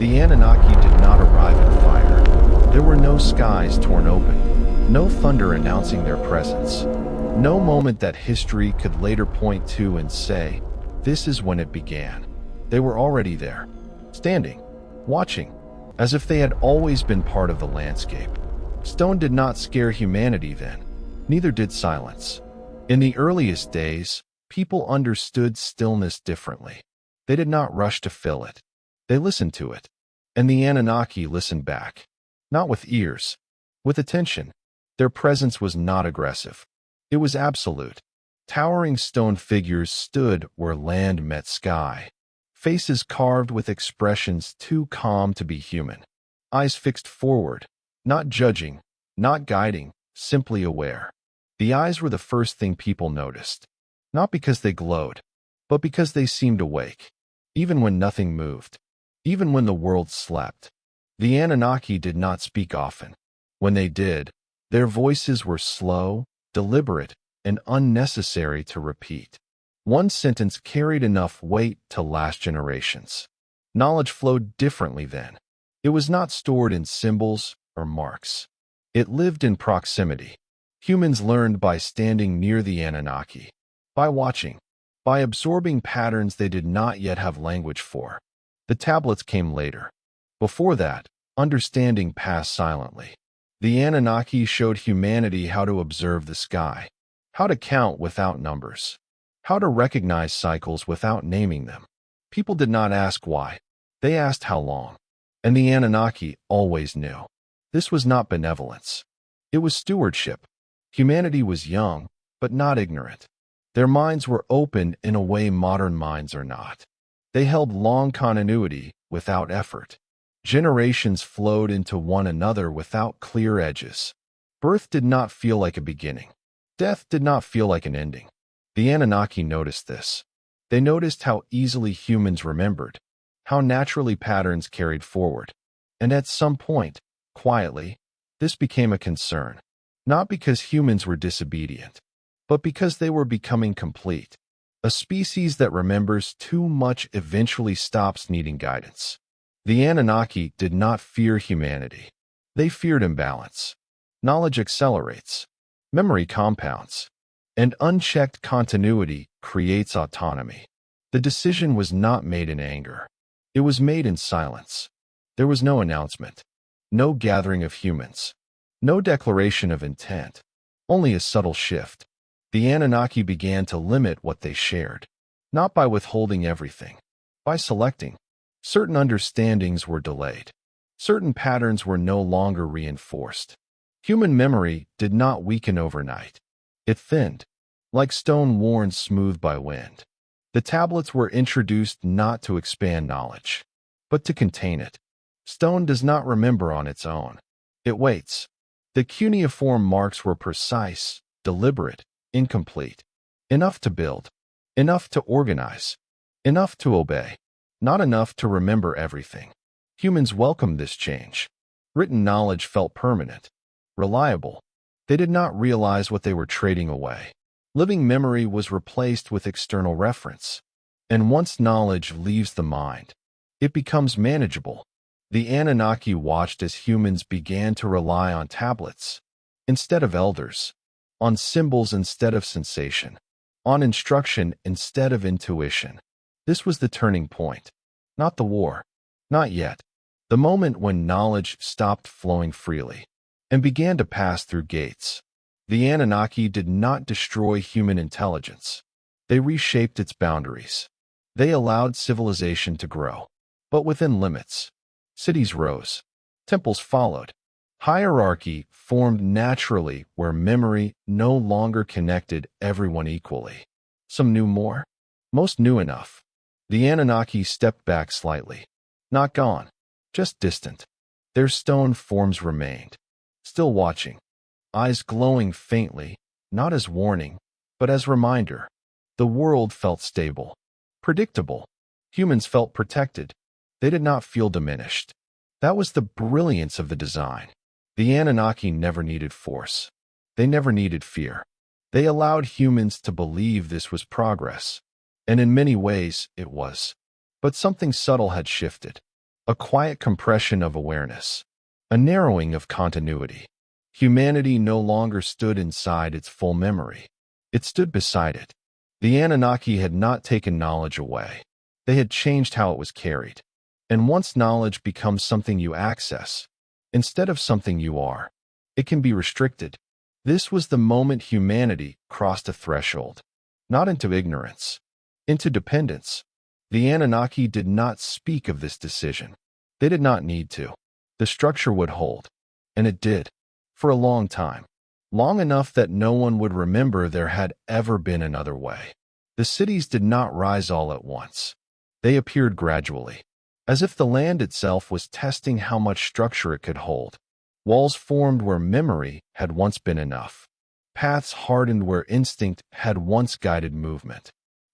The Anunnaki did not arrive in fire. There were no skies torn open, no thunder announcing their presence, no moment that history could later point to and say, "This is when it began." They were already there, standing, watching, as if they had always been part of the landscape. Stone did not scare humanity then, neither did silence. In the earliest days, people understood stillness differently. They did not rush to fill it. They listened to it. And the Anunnaki listened back. Not with ears, with attention. Their presence was not aggressive. It was absolute. Towering stone figures stood where land met sky. Faces carved with expressions too calm to be human. Eyes fixed forward, not judging, not guiding, simply aware. The eyes were the first thing people noticed. Not because they glowed, but because they seemed awake. Even when nothing moved. Even when the world slept. The Anunnaki did not speak often. When they did, their voices were slow, deliberate, and unnecessary to repeat. One sentence carried enough weight to last generations. Knowledge flowed differently then. It was not stored in symbols or marks. It lived in proximity. Humans learned by standing near the Anunnaki, by watching, by absorbing patterns they did not yet have language for. The tablets came later. Before that, understanding passed silently. The Anunnaki showed humanity how to observe the sky, how to count without numbers, how to recognize cycles without naming them. People did not ask why. They asked how long. And the Anunnaki always knew. This was not benevolence. It was stewardship. Humanity was young, but not ignorant. Their minds were open in a way modern minds are not. They held long continuity without effort. Generations flowed into one another without clear edges. Birth did not feel like a beginning. Death did not feel like an ending. The Anunnaki noticed this. They noticed how easily humans remembered, how naturally patterns carried forward. And at some point, quietly, this became a concern. Not because humans were disobedient, but because they were becoming complete. A species that remembers too much eventually stops needing guidance. The Anunnaki did not fear humanity. They feared imbalance. Knowledge accelerates. Memory compounds. And unchecked continuity creates autonomy. The decision was not made in anger. It was made in silence. There was no announcement. No gathering of humans. No declaration of intent. Only a subtle shift. The Anunnaki began to limit what they shared. Not by withholding everything. By selecting. Certain understandings were delayed. Certain patterns were no longer reinforced. Human memory did not weaken overnight. It thinned, like stone worn smooth by wind. The tablets were introduced not to expand knowledge, but to contain it. Stone does not remember on its own. It waits. The cuneiform marks were precise, deliberate, incomplete. Enough to build. Enough to organize. Enough to obey. Not enough to remember everything. Humans welcomed this change. Written knowledge felt permanent, reliable. They did not realize what they were trading away. Living memory was replaced with external reference. And once knowledge leaves the mind, it becomes manageable. The Anunnaki watched as humans began to rely on tablets instead of elders, on symbols instead of sensation, on instruction instead of intuition. This was the turning point. Not the war. Not yet. The moment when knowledge stopped flowing freely and began to pass through gates. The Anunnaki did not destroy human intelligence. They reshaped its boundaries. They allowed civilization to grow, but within limits. Cities rose. Temples followed. Hierarchy formed naturally where memory no longer connected everyone equally. Some knew more. Most knew enough. The Anunnaki stepped back slightly. Not gone. Just distant. Their stone forms remained. Still watching. Eyes glowing faintly, not as warning, but as reminder. The world felt stable. Predictable. Humans felt protected. They did not feel diminished. That was the brilliance of the design. The Anunnaki never needed force. They never needed fear. They allowed humans to believe this was progress. And in many ways, it was. But something subtle had shifted. a quiet compression of awareness, a narrowing of continuity. Humanity no longer stood inside its full memory. It stood beside it. The Anunnaki had not taken knowledge away. They had changed how it was carried. And once knowledge becomes something you access, instead of something you are, it can be restricted. This was the moment humanity crossed a threshold, not into ignorance, into dependence. The Anunnaki did not speak of this decision. They did not need to. The structure would hold, and it did, for a long time. Long enough that no one would remember there had ever been another way. The cities did not rise all at once. They appeared gradually, as if the land itself was testing how much structure it could hold. Walls formed where memory had once been enough. Paths hardened where instinct had once guided movement.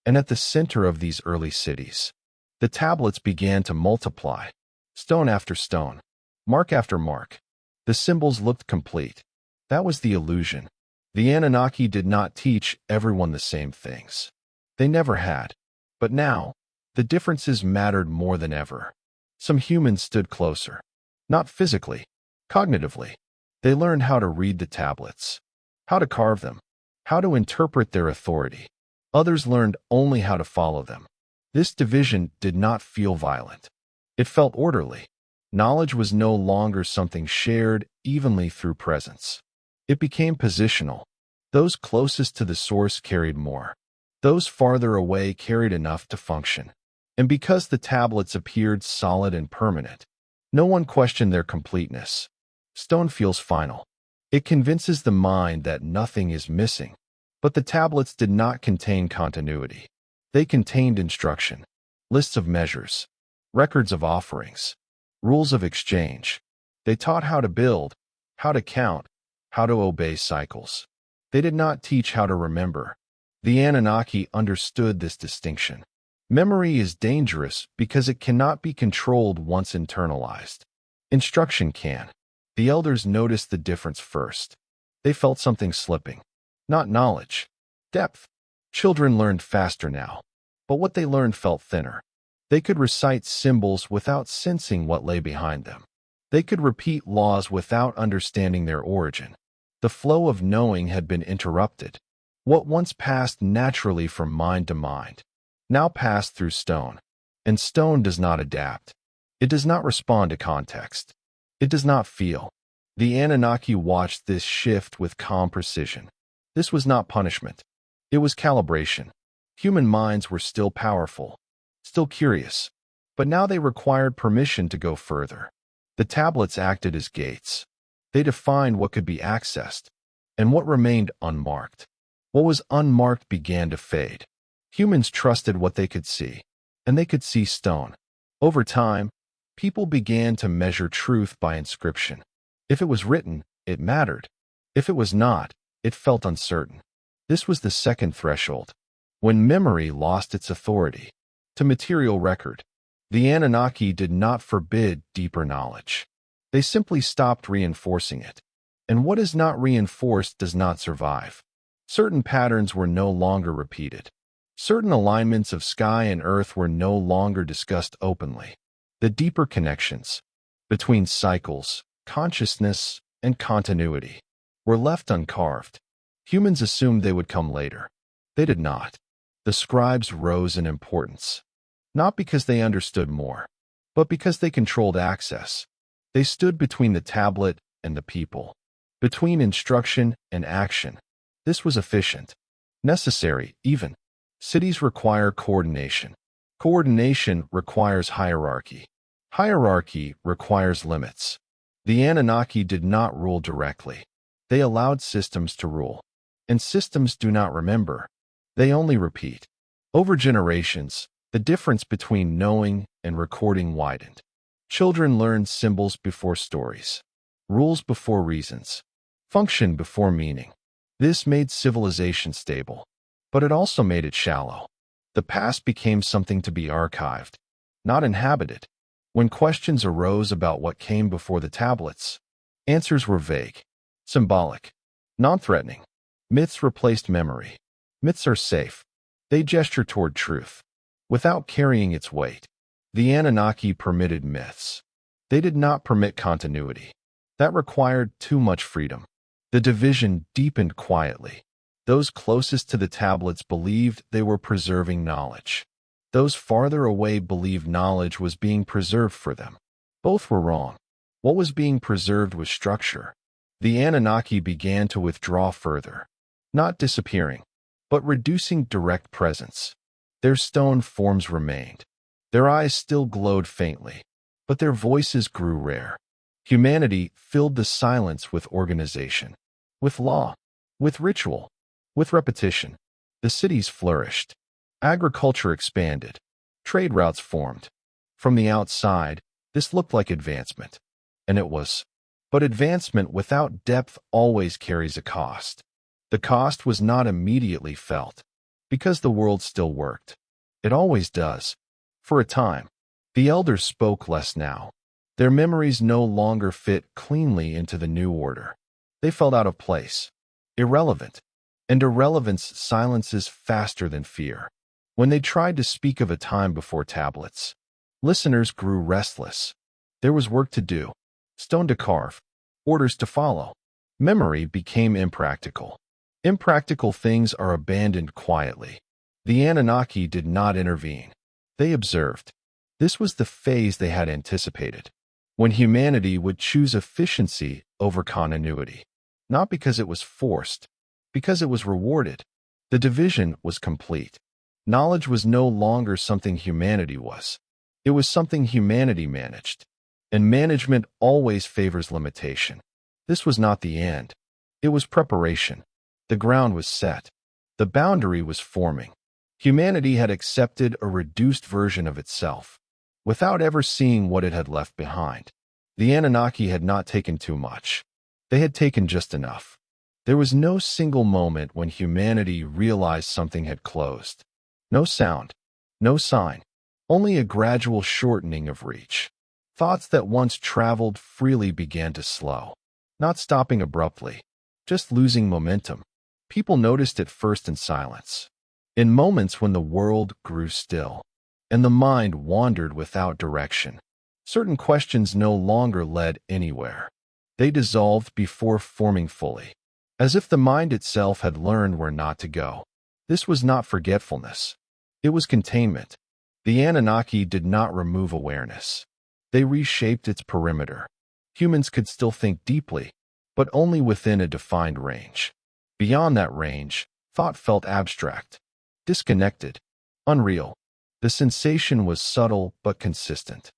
And at the center of these early cities, the tablets began to multiply, stone after stone, mark after mark. The symbols looked complete. That was the illusion. The Anunnaki did not teach everyone the same things. They never had. But now, the differences mattered more than ever. Some humans stood closer. Not physically, cognitively. They learned how to read the tablets, how to carve them, how to interpret their authority. Others learned only how to follow them. This division did not feel violent. It felt orderly. Knowledge was no longer something shared evenly through presence. It became positional. Those closest to the source carried more. Those farther away carried enough to function. And because the tablets appeared solid and permanent, no one questioned their completeness. Stone feels final. It convinces the mind that nothing is missing. But the tablets did not contain continuity. They contained instruction, lists of measures, records of offerings, rules of exchange. They taught how to build, how to count, how to obey cycles. They did not teach how to remember. The Anunnaki understood this distinction. Memory is dangerous because it cannot be controlled once internalized. Instruction can. The elders noticed the difference first. They felt something slipping. Not knowledge, depth. Children learned faster now, but what they learned felt thinner. They could recite symbols without sensing what lay behind them. They could repeat laws without understanding their origin. The flow of knowing had been interrupted. What once passed naturally from mind to mind now passed through stone. And stone does not adapt. It does not respond to context. It does not feel. The Anunnaki watched this shift with calm precision. This was not punishment. It was calibration. Human minds were still powerful, still curious, but now they required permission to go further. The tablets acted as gates. They defined what could be accessed and what remained unmarked. What was unmarked began to fade. Humans trusted what they could see, and they could see stone. Over time, people began to measure truth by inscription. If it was written, it mattered. If it was not, it felt uncertain. This was the second threshold, when memory lost its authority to material record. The Anunnaki did not forbid deeper knowledge. They simply stopped reinforcing it. And what is not reinforced does not survive. Certain patterns were no longer repeated. Certain alignments of sky and earth were no longer discussed openly. The deeper connections between cycles, consciousness, and continuity were left uncarved. Humans assumed they would come later. They did not. The scribes rose in importance, not because they understood more, but because they controlled access. They stood between the tablet and the people, between instruction and action. This was efficient, necessary even. Cities require coordination. Coordination requires hierarchy. Hierarchy requires limits. The Anunnaki did not rule directly. They allowed systems to rule. And systems do not remember. They only repeat. Over generations, the difference between knowing and recording widened. Children learned symbols before stories, rules before reasons, function before meaning. This made civilization stable, but it also made it shallow. The past became something to be archived, not inhabited. When questions arose about what came before the tablets, answers were vague, symbolic, non-threatening. Myths replaced memory. Myths are safe. They gesture toward truth, without carrying its weight. The Anunnaki permitted myths. They did not permit continuity. That required too much freedom. The division deepened quietly. Those closest to the tablets believed they were preserving knowledge. Those farther away believed knowledge was being preserved for them. Both were wrong. What was being preserved was structure. The Anunnaki began to withdraw further, not disappearing, but reducing direct presence. Their stone forms remained. Their eyes still glowed faintly, but their voices grew rare. Humanity filled the silence with organization, with law, with ritual, with repetition. The cities flourished. Agriculture expanded. Trade routes formed. From the outside, this looked like advancement. And it was. But advancement without depth always carries a cost. The cost was not immediately felt, because the world still worked. It always does. For a time, the elders spoke less now. Their memories no longer fit cleanly into the new order. They felt out of place, irrelevant, and irrelevance silences faster than fear. When they tried to speak of a time before tablets, listeners grew restless. There was work to do, stone to carve, orders to follow. Memory became impractical. Impractical things are abandoned quietly. The Anunnaki did not intervene. They observed. This was the phase they had anticipated, when humanity would choose efficiency over continuity. Not because it was forced, because it was rewarded. The division was complete. Knowledge was no longer something humanity was. It was something humanity managed. And management always favors limitation. This was not the end. It was preparation. The ground was set. The boundary was forming. Humanity had accepted a reduced version of itself, without ever seeing what it had left behind. The Anunnaki had not taken too much. They had taken just enough. There was no single moment when humanity realized something had closed. No sound, no sign, only a gradual shortening of reach. Thoughts that once traveled freely began to slow, not stopping abruptly, just losing momentum. People noticed it first in silence, in moments when the world grew still, and the mind wandered without direction. Certain questions no longer led anywhere. They dissolved before forming fully, as if the mind itself had learned where not to go. This was not forgetfulness. It was containment. The Anunnaki did not remove awareness. They reshaped its perimeter. Humans could still think deeply, but only within a defined range. Beyond that range, thought felt abstract, disconnected, unreal. The sensation was subtle but consistent,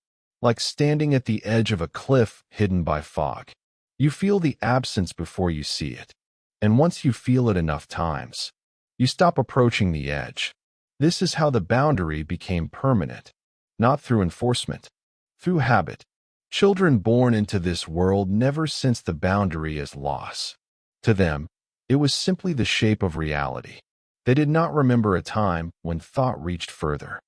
like standing at the edge of a cliff hidden by fog. You feel the absence before you see it, and once you feel it enough times, you stop approaching the edge. This is how the boundary became permanent, not through enforcement, through habit. Children born into this world never sense the boundary as loss. To them, it was simply the shape of reality. They did not remember a time when thought reached further.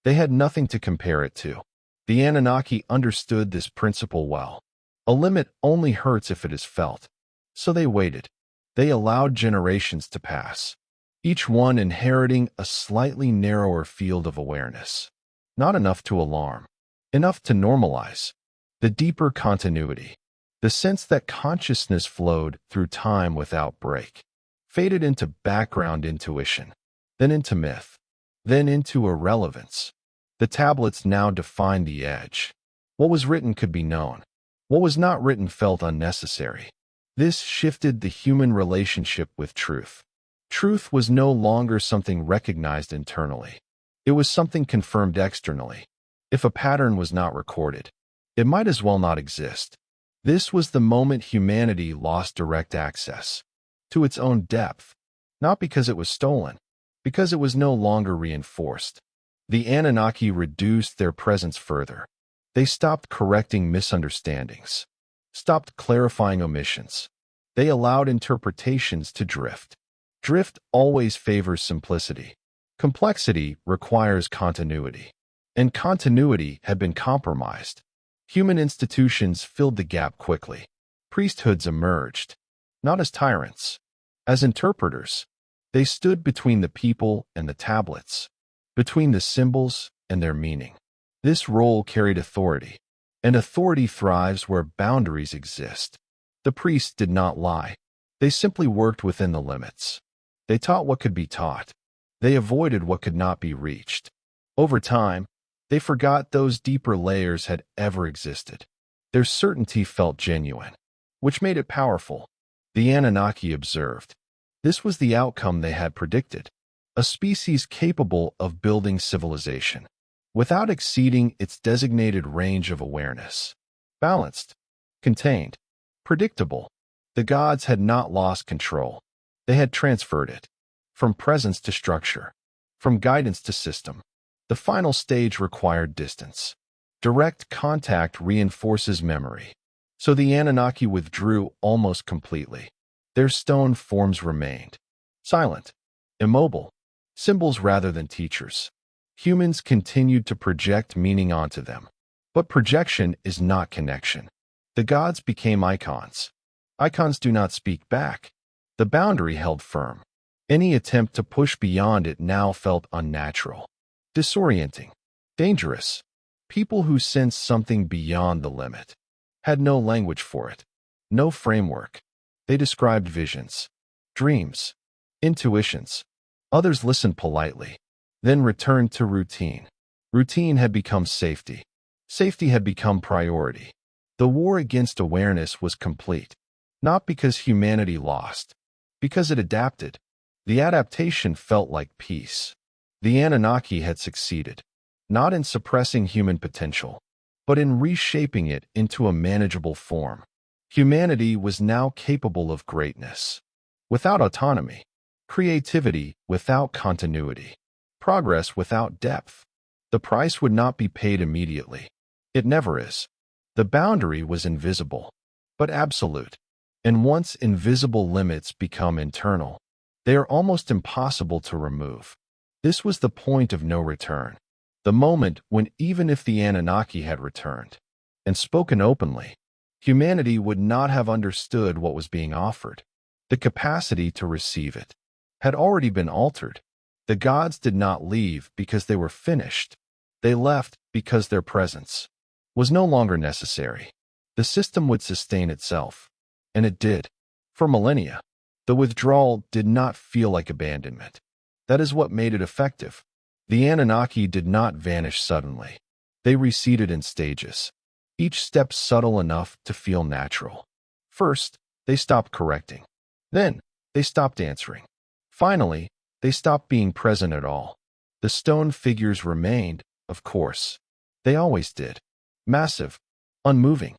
They had nothing to compare it to. The Anunnaki understood this principle well. A limit only hurts if it is felt. So they waited. They allowed generations to pass, each one inheriting a slightly narrower field of awareness. Not enough to alarm, enough to normalize. The deeper continuity, the sense that consciousness flowed through time without break, faded into background intuition, then into myth, then into irrelevance. The tablets now defined the edge. What was written could be known. What was not written felt unnecessary. This shifted the human relationship with truth. Truth was no longer something recognized internally. It was something confirmed externally. If a pattern was not recorded, it might as well not exist. This was the moment humanity lost direct access to its own depth, not because it was stolen, because it was no longer reinforced. The Anunnaki reduced their presence further. They stopped correcting misunderstandings, stopped clarifying omissions. They allowed interpretations to drift. Drift always favors simplicity. Complexity requires continuity, and continuity had been compromised. Human institutions filled the gap quickly. Priesthoods emerged, not as tyrants, as interpreters. They stood between the people and the tablets, between the symbols and their meaning. This role carried authority, and authority thrives where boundaries exist. The priests did not lie. They simply worked within the limits. They taught what could be taught. They avoided what could not be reached. Over time, they forgot those deeper layers had ever existed. Their certainty felt genuine, which made it powerful. The Anunnaki observed. This was the outcome they had predicted. A species capable of building civilization, without exceeding its designated range of awareness. Balanced, contained, predictable. The gods had not lost control. They had transferred it. From presence to structure. From guidance to system. The final stage required distance. Direct contact reinforces memory. So the Anunnaki withdrew almost completely. Their stone forms remained. Silent. Immobile. Symbols rather than teachers. Humans continued to project meaning onto them. But projection is not connection. The gods became icons. Icons do not speak back. The boundary held firm. Any attempt to push beyond it now felt unnatural. Disorienting. Dangerous. People who sensed something beyond the limit had no language for it. No framework. They described visions. Dreams. Intuitions. Others listened politely. Then returned to routine. Routine had become safety. Safety had become priority. The war against awareness was complete. Not because humanity lost. Because it adapted. The adaptation felt like peace. The Anunnaki had succeeded, not in suppressing human potential, but in reshaping it into a manageable form. Humanity was now capable of greatness. Without autonomy, creativity without continuity, progress without depth. The price would not be paid immediately. It never is. The boundary was invisible, but absolute. And once invisible limits become internal, they are almost impossible to remove. This was the point of no return. The moment when even if the Anunnaki had returned and spoken openly, humanity would not have understood what was being offered. The capacity to receive it had already been altered. The gods did not leave because they were finished. They left because their presence was no longer necessary. The system would sustain itself, and it did. For millennia, the withdrawal did not feel like abandonment. That is what made it effective. The Anunnaki did not vanish suddenly. They receded in stages, each step subtle enough to feel natural. First, they stopped correcting. Then, they stopped answering. Finally, they stopped being present at all. The stone figures remained, of course. They always did. Massive, unmoving,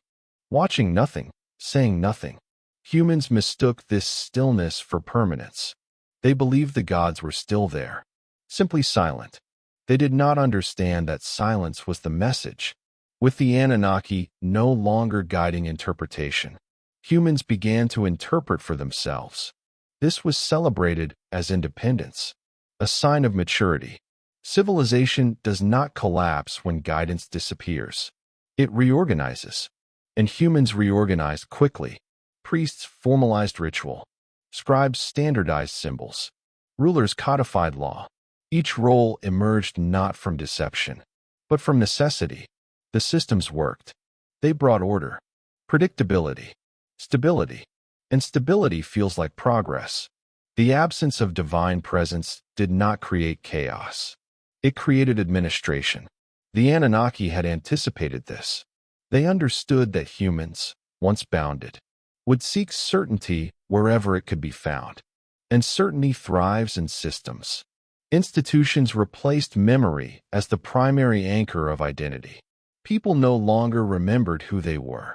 watching nothing, saying nothing. Humans mistook this stillness for permanence. They believed the gods were still there, simply silent. They did not understand that silence was the message. With the Anunnaki no longer guiding interpretation, humans began to interpret for themselves. This was celebrated as independence, a sign of maturity. Civilization does not collapse when guidance disappears. It reorganizes. And humans reorganized quickly. Priests formalized ritual. Scribes standardized symbols. Rulers codified law. Each role emerged not from deception, but from necessity. The systems worked. They brought order, predictability, stability. And stability feels like progress. The absence of divine presence did not create chaos. It created administration. The Anunnaki had anticipated this. They understood that humans, once bounded, would seek certainty wherever it could be found. And certainty thrives in systems. Institutions replaced memory as the primary anchor of identity. People no longer remembered who they were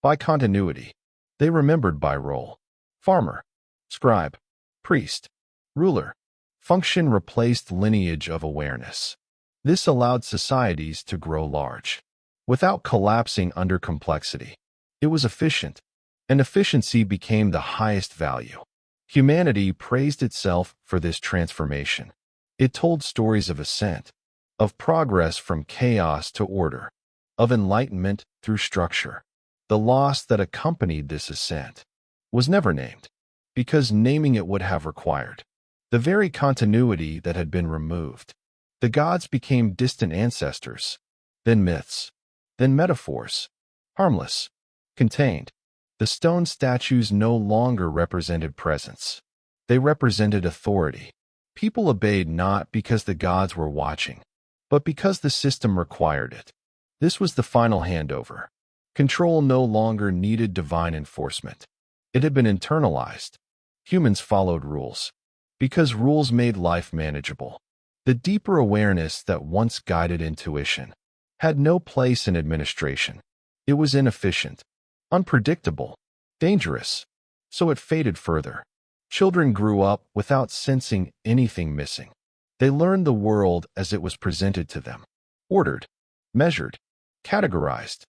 by continuity. They remembered by role. Farmer, scribe, priest, ruler. Function replaced lineage of awareness. This allowed societies to grow large, without collapsing under complexity. It was efficient, and efficiency became the highest value. Humanity praised itself for this transformation. It told stories of ascent, of progress from chaos to order, of enlightenment through structure. The loss that accompanied this ascent was never named, because naming it would have required the very continuity that had been removed. The gods became distant ancestors. then myths, then metaphors. Harmless, contained. The stone statues no longer represented presence. They represented authority. People obeyed not because the gods were watching, but because the system required it. This was the final handover. Control no longer needed divine enforcement. It had been internalized. Humans followed rules, because rules made life manageable. The deeper awareness that once guided intuition had no place in administration. It was inefficient, unpredictable, dangerous, so it faded further. Children grew up without sensing anything missing. They learned the world as it was presented to them, ordered, measured, categorized.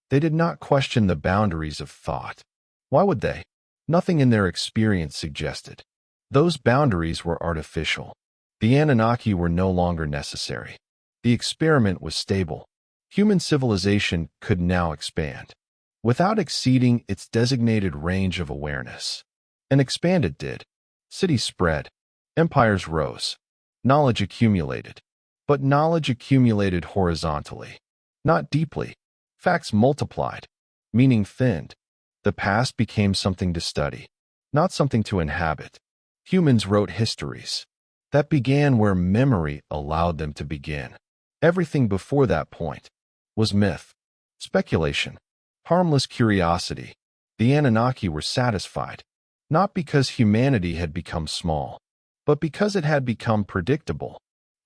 They did not question the boundaries of thought. Why would they? Nothing in their experience suggested. Those boundaries were artificial. The Anunnaki were no longer necessary. The experiment was stable. Human civilization could now expand, without exceeding its designated range of awareness. And expand it did. Cities spread. Empires rose. Knowledge accumulated. But knowledge accumulated horizontally, not deeply. Facts multiplied. Meaning thinned. The past became something to study, not something to inhabit. Humans wrote histories that began where memory allowed them to begin. Everything before that point was myth, speculation, harmless curiosity. The Anunnaki were satisfied, not because humanity had become small, but because it had become predictable.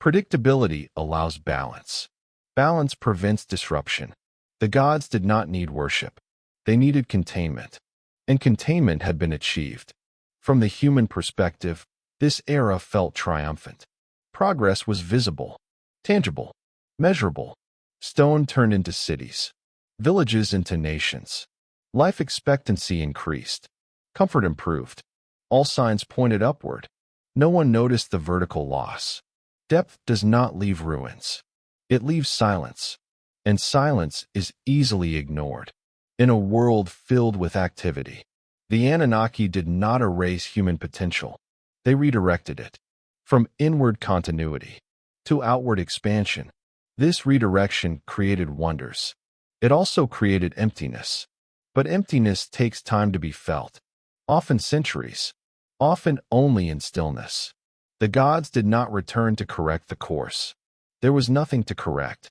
Predictability allows balance. Balance prevents disruption. The gods did not need worship. They needed containment. And containment had been achieved. From the human perspective, this era felt triumphant. Progress was visible, tangible, measurable. Stone turned into cities, villages into nations. Life expectancy increased. Comfort improved. All signs pointed upward. No one noticed the vertical loss. Depth does not leave ruins. It leaves silence. And silence is easily ignored. In a world filled with activity, the Anunnaki did not erase human potential. They redirected it. From inward continuity to outward expansion. This redirection created wonders. It also created emptiness. But emptiness takes time to be felt. Often centuries. Often only in stillness. The gods did not return to correct the course. There was nothing to correct.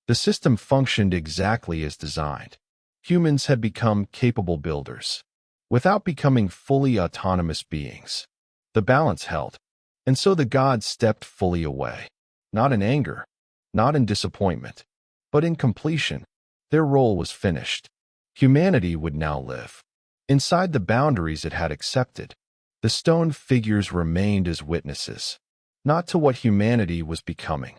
The system functioned exactly as designed. Humans had become capable builders, without becoming fully autonomous beings. The balance held, and so the gods stepped fully away. Not in anger, not in disappointment, but in completion. Their role was finished. Humanity would now live inside the boundaries it had accepted. The stone figures remained as witnesses, not to what humanity was becoming,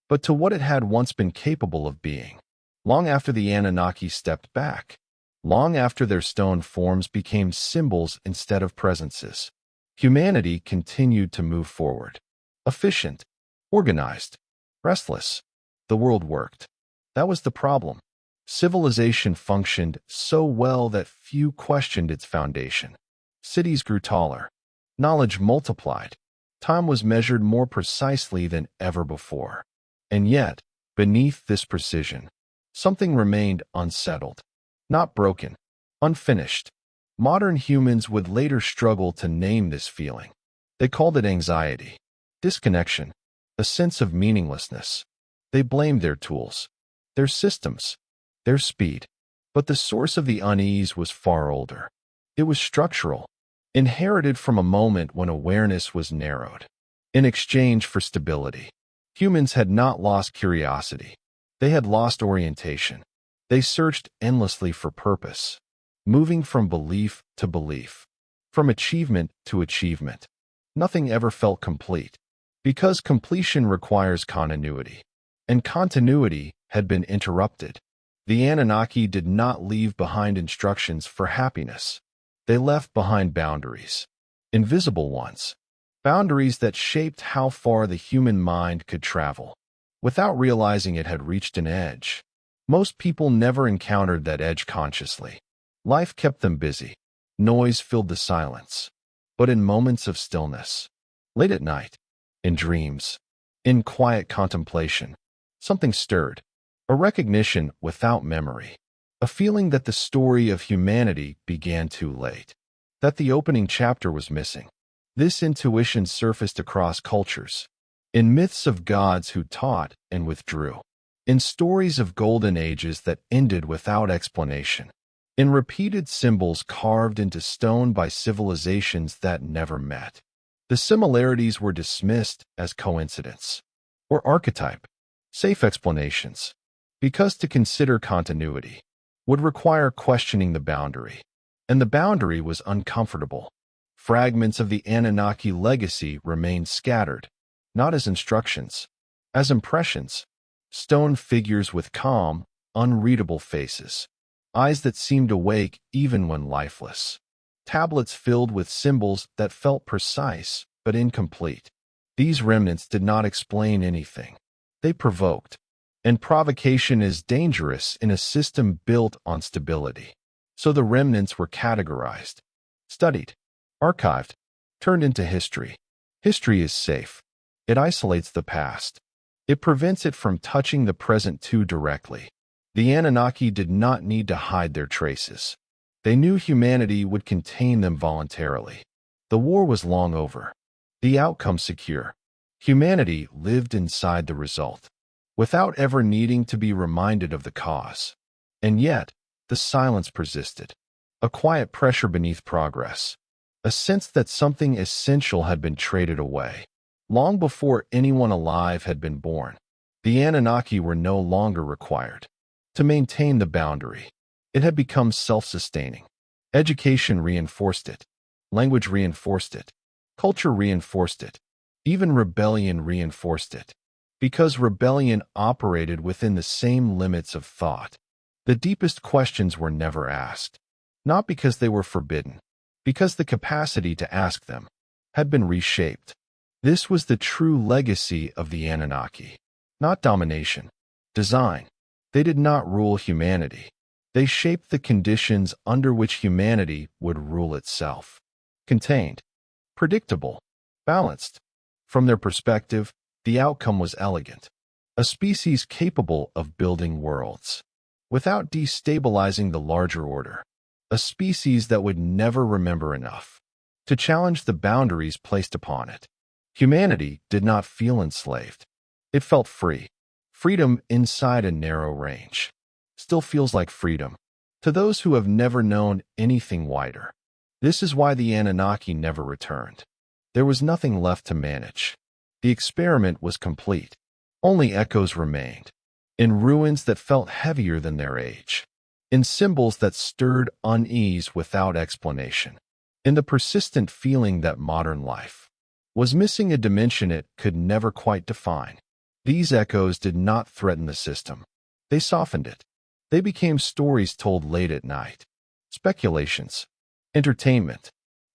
but to what it had once been capable of being. Long after the Anunnaki stepped back, long after their stone forms became symbols instead of presences, humanity continued to move forward. Efficient, organized, restless. The world worked. That was the problem. Civilization functioned so well that few questioned its foundation. Cities grew taller. Knowledge multiplied. Time was measured more precisely than ever before. And yet, beneath this precision, something remained unsettled, not broken, unfinished. Modern humans would later struggle to name this feeling. They called it anxiety, disconnection, a sense of meaninglessness. They blamed their tools, their systems, their speed. But the source of the unease was far older. It was structural, inherited from a moment when awareness was narrowed. In exchange for stability, humans had not lost curiosity. They had lost orientation. They searched endlessly for purpose, moving from belief to belief, from achievement to achievement. Nothing ever felt complete, because completion requires continuity, and continuity had been interrupted. The Anunnaki did not leave behind instructions for happiness. They left behind boundaries, invisible ones, boundaries that shaped how far the human mind could travel, without realizing it had reached an edge. Most people never encountered that edge consciously. Life kept them busy. Noise filled the silence. But in moments of stillness, late at night, in dreams, in quiet contemplation, something stirred. a recognition without memory, a feeling that the story of humanity began too late, that the opening chapter was missing. This intuition surfaced across cultures, in myths of gods who taught and withdrew, in stories of golden ages that ended without explanation, in repeated symbols carved into stone by civilizations that never met. The similarities were dismissed as coincidence or archetype, safe explanations, because to consider continuity would require questioning the boundary, and the boundary was uncomfortable. Fragments of the Anunnaki legacy remained scattered, not as instructions, as impressions, stone figures with calm, unreadable faces, eyes that seemed awake even when lifeless, tablets filled with symbols that felt precise but incomplete. These remnants did not explain anything. They provoked, and provocation is dangerous in a system built on stability. So the remnants were categorized, studied, archived, turned into history. History is safe. It isolates the past. It prevents it from touching the present too directly. The Anunnaki did not need to hide their traces. They knew humanity would contain them voluntarily. The war was long over, the outcome secure. Humanity lived inside the result, without ever needing to be reminded of the cause. And yet, the silence persisted, a quiet pressure beneath progress, a sense that something essential had been traded away. Long before anyone alive had been born, the Anunnaki were no longer required to maintain the boundary. It had become self-sustaining. Education reinforced it. Language reinforced it. Culture reinforced it. Even rebellion reinforced it. Because rebellion operated within the same limits of thought. The deepest questions were never asked, not because they were forbidden, because the capacity to ask them had been reshaped. This was the true legacy of the Anunnaki. Not domination, design. They did not rule humanity. They shaped the conditions under which humanity would rule itself. Contained, predictable, balanced. From their perspective, the outcome was elegant. A species capable of building worlds, without destabilizing the larger order. A species that would never remember enough to challenge the boundaries placed upon it. Humanity did not feel enslaved. It felt free. Freedom inside a narrow range still feels like freedom to those who have never known anything wider. This is why the Anunnaki never returned. There was nothing left to manage. The experiment was complete. Only echoes remained, in ruins that felt heavier than their age, in symbols that stirred unease without explanation, in the persistent feeling that modern life was missing a dimension it could never quite define. These echoes did not threaten the system. They softened it. They became stories told late at night, speculations, entertainment,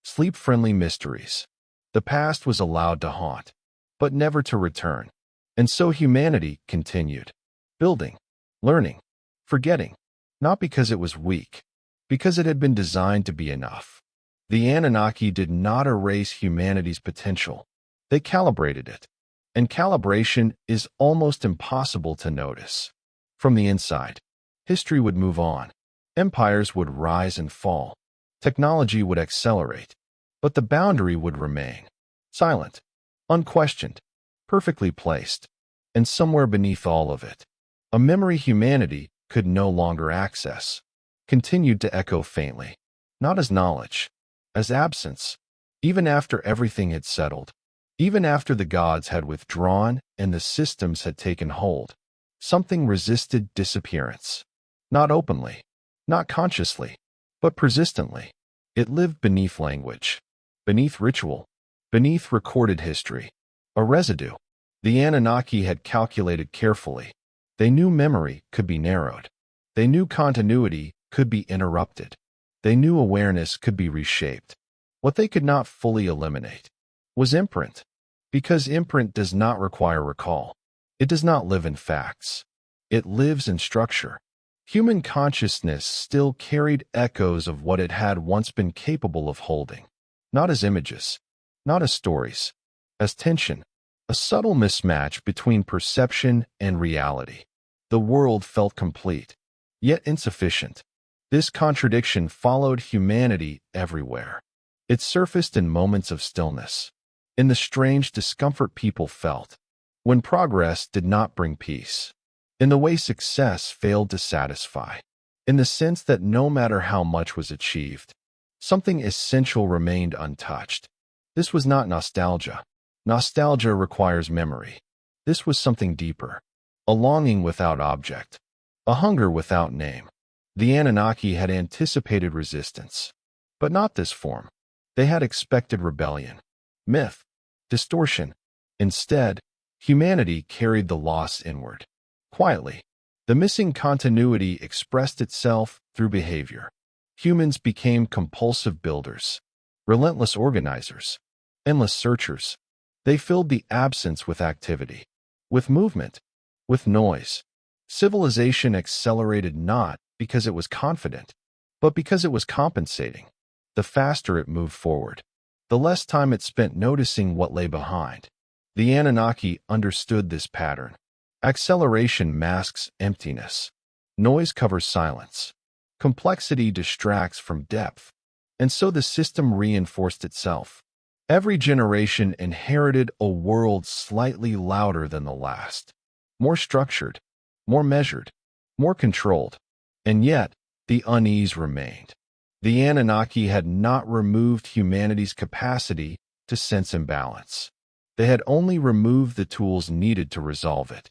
sleep-friendly mysteries. The past was allowed to haunt, but never to return. And so humanity continued, building, learning, forgetting, not because it was weak, because it had been designed to be enough. The Anunnaki did not erase humanity's potential. They calibrated it. And calibration is almost impossible to notice. From the inside, history would move on. Empires would rise and fall. Technology would accelerate. But the boundary would remain. Silent, unquestioned, perfectly placed. And somewhere beneath all of it, a memory humanity could no longer access, continued to echo faintly, not as knowledge, as absence. Even after everything had settled, even after the gods had withdrawn and the systems had taken hold, something resisted disappearance. Not openly, not consciously, but persistently. It lived beneath language, beneath ritual, beneath recorded history. A residue. The Anunnaki had calculated carefully. They knew memory could be narrowed. They knew continuity could be interrupted. They knew awareness could be reshaped. What they could not fully eliminate was imprint, because imprint does not require recall. It does not live in facts. It lives in structure. Human consciousness still carried echoes of what it had once been capable of holding, not as images, not as stories, as tension, a subtle mismatch between perception and reality. The world felt complete, yet insufficient. This contradiction followed humanity everywhere. It surfaced in moments of stillness, in the strange discomfort people felt, when progress did not bring peace, in the way success failed to satisfy, in the sense that no matter how much was achieved, something essential remained untouched. This was not nostalgia. Nostalgia requires memory. This was something deeper, a longing without object, a hunger without name. The Anunnaki had anticipated resistance, but not this form. They had expected rebellion, myth, distortion. Instead, humanity carried the loss inward. Quietly, the missing continuity expressed itself through behavior. Humans became compulsive builders, relentless organizers, endless searchers. They filled the absence with activity, with movement, with noise. Civilization accelerated not because it was confident, but because it was compensating. The faster it moved forward, the less time it spent noticing what lay behind. The Anunnaki understood this pattern. Acceleration masks emptiness. Noise covers silence. Complexity distracts from depth. And so the system reinforced itself. Every generation inherited a world slightly louder than the last, more structured, more measured, more controlled. And yet, the unease remained. The Anunnaki had not removed humanity's capacity to sense imbalance. They had only removed the tools needed to resolve it.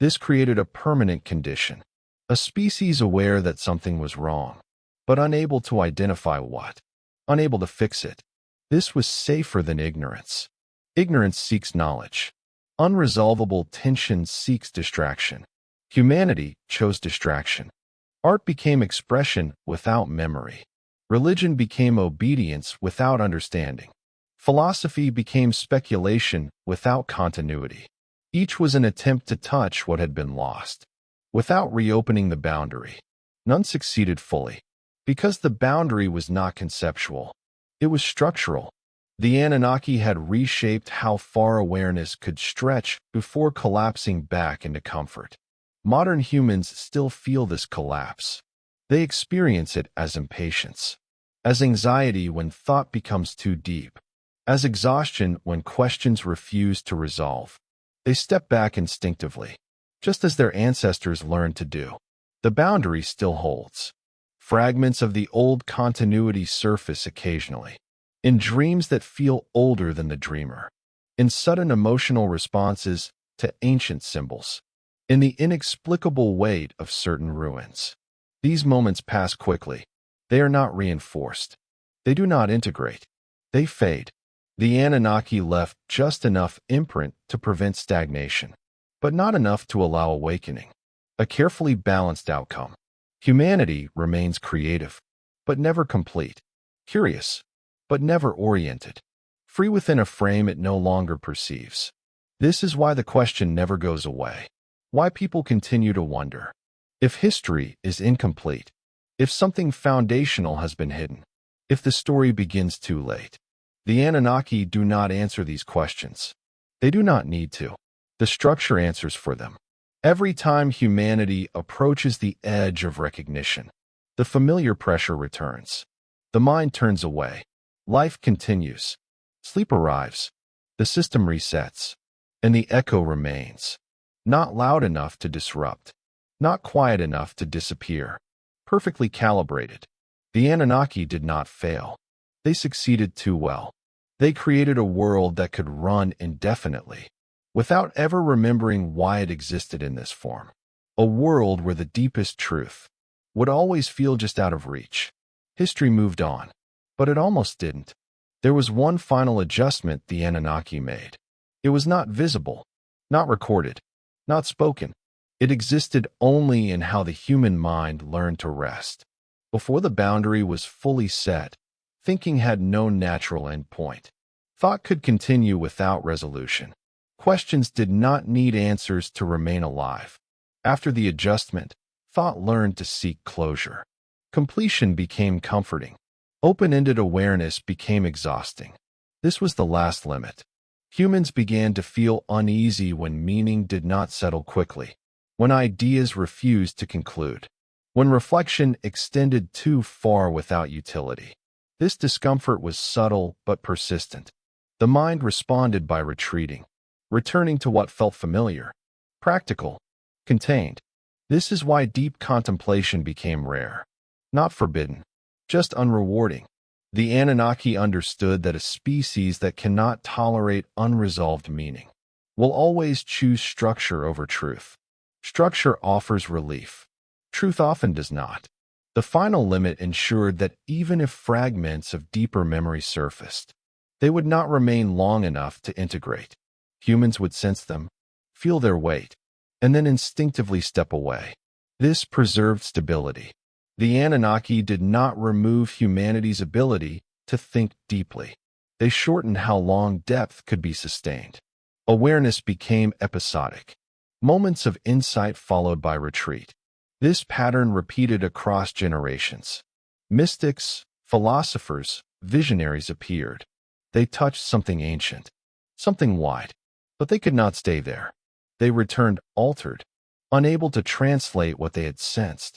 This created a permanent condition, a species aware that something was wrong, but unable to identify what, unable to fix it. This was safer than ignorance. Ignorance seeks knowledge. Unresolvable tension seeks distraction. Humanity chose distraction. Art became expression without memory. Religion became obedience without understanding. Philosophy became speculation without continuity. Each was an attempt to touch what had been lost, without reopening the boundary. None succeeded fully, because the boundary was not conceptual. It was structural. The Anunnaki had reshaped how far awareness could stretch before collapsing back into comfort. Modern humans still feel this collapse. They experience it as impatience, as anxiety when thought becomes too deep, as exhaustion when questions refuse to resolve. They step back instinctively, just as their ancestors learned to do. The boundary still holds. Fragments of the old continuity surface occasionally, in dreams that feel older than the dreamer, in sudden emotional responses to ancient symbols, in the inexplicable weight of certain ruins. These moments pass quickly. They are not reinforced. They do not integrate. They fade. The Anunnaki left just enough imprint to prevent stagnation, but not enough to allow awakening. A carefully balanced outcome. Humanity remains creative, but never complete. Curious, but never oriented. Free within a frame it no longer perceives. This is why the question never goes away. Why people continue to wonder. If history is incomplete, if something foundational has been hidden, if the story begins too late. The Anunnaki do not answer these questions. They do not need to. The structure answers for them. Every time humanity approaches the edge of recognition, the familiar pressure returns. The mind turns away. Life continues. Sleep arrives. The system resets. And the echo remains. Not loud enough to disrupt. Not quiet enough to disappear. Perfectly calibrated. The Anunnaki did not fail. They succeeded too well. They created a world that could run indefinitely, without ever remembering why it existed in this form. A world where the deepest truth would always feel just out of reach. History moved on, but it almost didn't. There was one final adjustment the Anunnaki made. It was not visible, not recorded, not spoken. It existed only in how the human mind learned to rest. Before the boundary was fully set, thinking had no natural endpoint. Thought could continue without resolution. Questions did not need answers to remain alive. After the adjustment, thought learned to seek closure. Completion became comforting. Open-ended awareness became exhausting. This was the last limit. Humans began to feel uneasy when meaning did not settle quickly. when ideas refused to conclude, when reflection extended too far without utility. This discomfort was subtle but persistent. The mind responded by retreating, returning to what felt familiar, practical, contained. This is why deep contemplation became rare, not forbidden, just unrewarding. The Anunnaki understood that a species that cannot tolerate unresolved meaning will always choose structure over truth. Structure offers relief. Truth often does not. The final limit ensured that even if fragments of deeper memory surfaced, they would not remain long enough to integrate. Humans would sense them, feel their weight, and then instinctively step away. This preserved stability. The Anunnaki did not remove humanity's ability to think deeply. They shortened how long depth could be sustained. Awareness became episodic. Moments of insight followed by retreat. This pattern repeated across generations. Mystics, philosophers, visionaries appeared. They touched something ancient, something wide, but they could not stay there. They returned altered, unable to translate what they had sensed.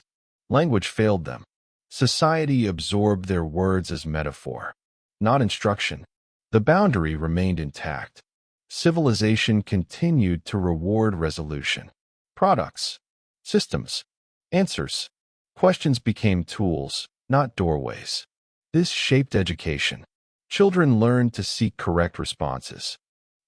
Language failed them. Society absorbed their words as metaphor, not instruction. The boundary remained intact. Civilization continued to reward resolution. Products, systems, answers. Questions became tools, not doorways. This shaped education. Children learned to seek correct responses,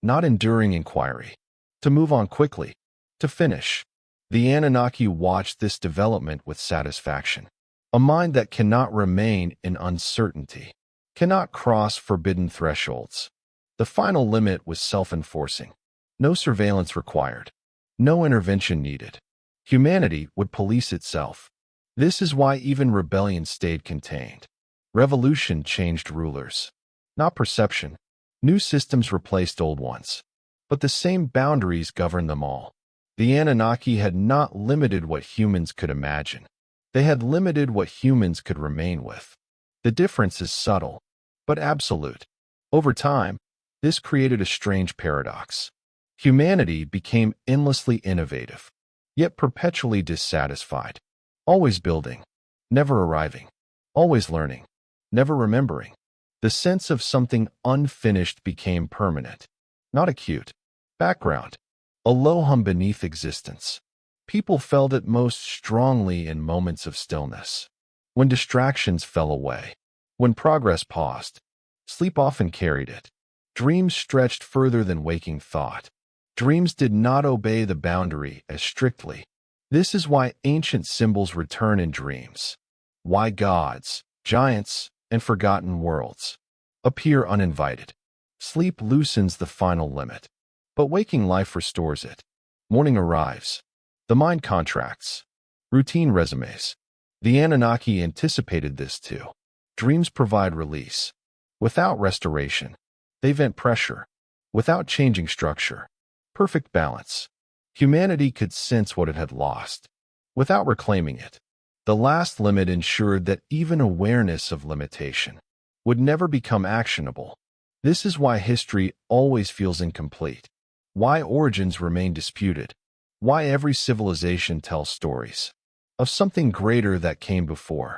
not enduring inquiry, to move on quickly, to finish. The Anunnaki watched this development with satisfaction. A mind that cannot remain in uncertainty, cannot cross forbidden thresholds. The final limit was self-enforcing. No surveillance required. No intervention needed. Humanity would police itself. This is why even rebellion stayed contained. Revolution changed rulers, not perception. New systems replaced old ones, but the same boundaries governed them all. The Anunnaki had not limited what humans could imagine. They had limited what humans could remain with. The difference is subtle, but absolute. Over time, this created a strange paradox. Humanity became endlessly innovative, yet perpetually dissatisfied. Always building, never arriving. Always learning, never remembering. The sense of something unfinished became permanent, not acute. Background. A low hum beneath existence. People felt it most strongly in moments of stillness. When distractions fell away. When progress paused. Sleep often carried it. Dreams stretched further than waking thought. Dreams did not obey the boundary as strictly. This is why ancient symbols return in dreams. Why gods, giants, and forgotten worlds appear uninvited. Sleep loosens the final limit, but waking life restores it. Morning arrives. The mind contracts. Routine resumes. The Anunnaki anticipated this too. Dreams provide release. Without restoration, they vent pressure. Without changing structure, perfect balance. Humanity could sense what it had lost, without reclaiming it. The last limit ensured that even awareness of limitation would never become actionable. This is why history always feels incomplete. Why origins remain disputed. Why every civilization tells stories of something greater that came before.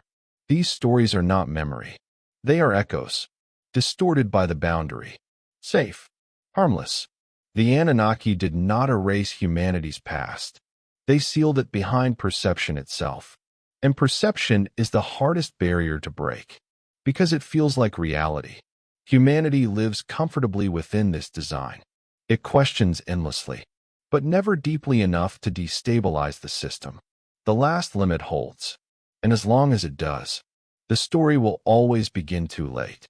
These stories are not memory. They are echoes, distorted by the boundary. Safe, harmless. The Anunnaki did not erase humanity's past. They sealed it behind perception itself. And perception is the hardest barrier to break, because it feels like reality. Humanity lives comfortably within this design. It questions endlessly, but never deeply enough to destabilize the system. The last limit holds, and as long as it does, the story will always begin too late.